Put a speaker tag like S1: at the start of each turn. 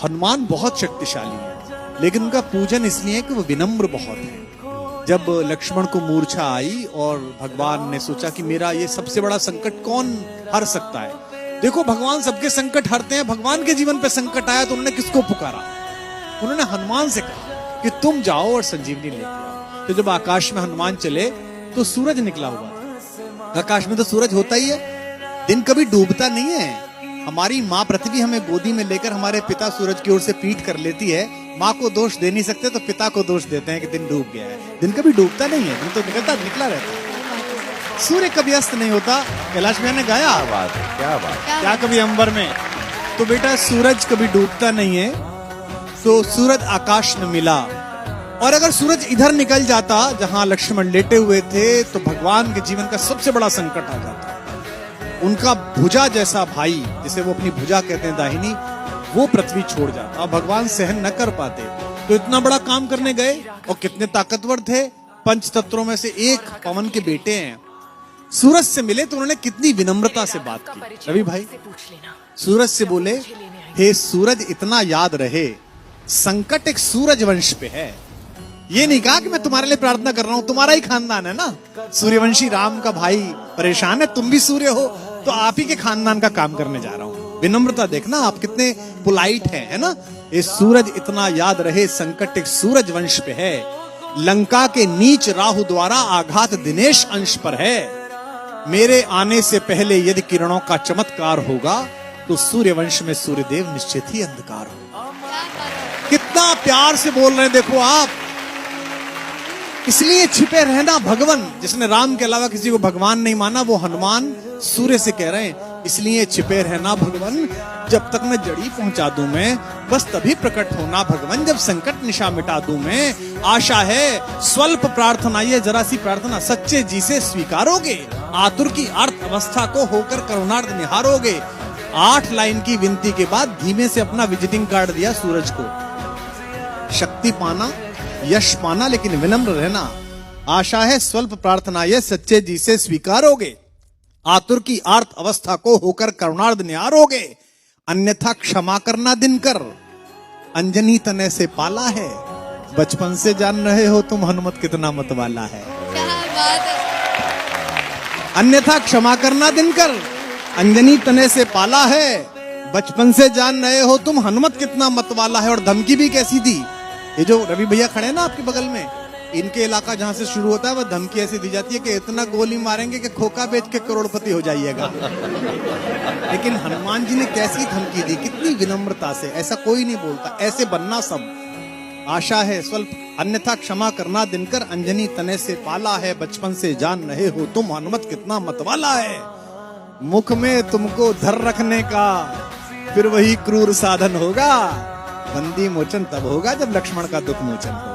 S1: हनुमान बहुत शक्तिशाली है, लेकिन उनका पूजन इसलिए है कि वो विनम्र बहुत है। जब लक्ष्मण को मूर्छा आई और भगवान ने सोचा कि मेरा ये सबसे बड़ा संकट कौन हर सकता है। देखो भगवान सबके संकट हरते हैं, भगवान के जीवन पे संकट आया तो उन्होंने किसको पुकारा? उन्होंने हनुमान से कहा कि तुम जाओ और संजीवनी लेके आओ। तो जब आकाश में हनुमान चले तो सूरज निकला हुआ था। आकाश में तो सूरज होता ही है, दिन कभी डूबता नहीं है। हमारी माँ पृथ्वी हमें गोदी में लेकर हमारे पिता सूरज की ओर से पीठ कर लेती है। माँ को दोष दे नहीं सकते तो पिता को दोष देते हैं कि दिन डूब गया है। दिन कभी डूबता नहीं है, दिन तो निकला रहता है। सूर्य कभी अस्त नहीं होता। कैलाश भैया ने गाया, क्या कभी अंबर में। तो बेटा सूरज कभी डूबता नहीं है। तो सूरज आकाश में मिला, और अगर सूरज इधर निकल जाता जहां लक्ष्मण लेटे हुए थे तो भगवान के जीवन का सबसे बड़ा संकट आ जाता। उनका भुजा जैसा भाई, जिसे वो अपनी भुजा कहते हैं दाहिनी, वो पृथ्वी छोड़ जाता। अब भगवान सहन न कर पाते तो इतना बड़ा काम करने गए, और कितने ताकतवर थे। पंच तत्वों में से एक पवन के बेटे हैं। सूरज से मिले तो उन्होंने कितनी विनम्रता से बात की। रवि भाई सूरज से बोले, हे सूरज इतना याद रहे संकट एक सूरज वंश पे है। ये नहीं कहा कि मैं तुम्हारे लिए प्रार्थना कर रहा हूं, तुम्हारा ही खानदान है ना, सूर्यवंशी राम का भाई परेशान है, तुम भी सूर्य हो तो आप ही के खानदान का काम करने जा रहा हूं। विनम्रता देखना आप कितने पोलाइट हैं, है ना। ये सूरज इतना याद रहे संकट एक सूरज वंश पे है। लंका के नीच राहु द्वारा आघात दिनेश अंश पर है। मेरे आने से पहले यदि किरणों का चमत्कार होगा तो सूर्यवंश में सूर्यदेव निश्चित ही अंधकार होगा। कितना प्यार से बोल रहे हैं देखो आप। इसलिए छिपे रहना भगवान। जिसने राम के अलावा किसी को भगवान नहीं माना वो हनुमान सूर्य से कह रहे हैं, इसलिए छिपे रहना भगवान, जब तक मैं जड़ी पहुंचा दूं मैं, बस तभी प्रकट होना भगवान, जब संकट निशा मिटा दूं मैं। आशा है स्वल्प प्रार्थना, ये जरा सी प्रार्थना सच्चे जी से स्वीकारोगे, आतुर की अर्थ अवस्था को होकर करुणार्थ निहारोगे। 8 लाइन की विनती के बाद धीमे से अपना विजिटिंग कार्ड दिया सूरज को। शक्ति पाना, यश पाना, लेकिन विनम्र रहना। आशा है स्वल्प प्रार्थना ये सच्चे जी से स्वीकारोगे, आतुर की आर्त अवस्था को होकर करुणार्थ निहारोगे। अन्यथा क्षमा करना दिनकर, अंजनी तने से पाला है, बचपन से जान रहे हो तुम हनुमत कितना मतवाला है। अन्यथा क्षमा करना दिनकर, अंजनी तने से पाला है, बचपन से जान रहे हो तुम हनुमत कितना मतवाला है। और धमकी भी कैसी दी। ये जो रवि भैया खड़े हैं ना आपके बगल में, इनके इलाका जहां से शुरू होता है वह धमकी ऐसी दी जाती है कि इतना गोली मारेंगे कि खोखा बेच के करोड़पति हो जाइएगा। लेकिन हनुमान जी ने कैसी धमकी दी, कितनी विनम्रता से। ऐसा कोई नहीं बोलता, ऐसे बनना सब। आशा है स्वल्प, अन्यथा क्षमा करना दिनकर, अंजनी तने से पाला है, बचपन से जान रहे हो तुम हनुमत कितना मतवाला है। मुख में तुमको धर रखने का फिर वही क्रूर साधन होगा। बंदी मोचन तब होगा जब लक्ष्मण का दुख मोचन होगा।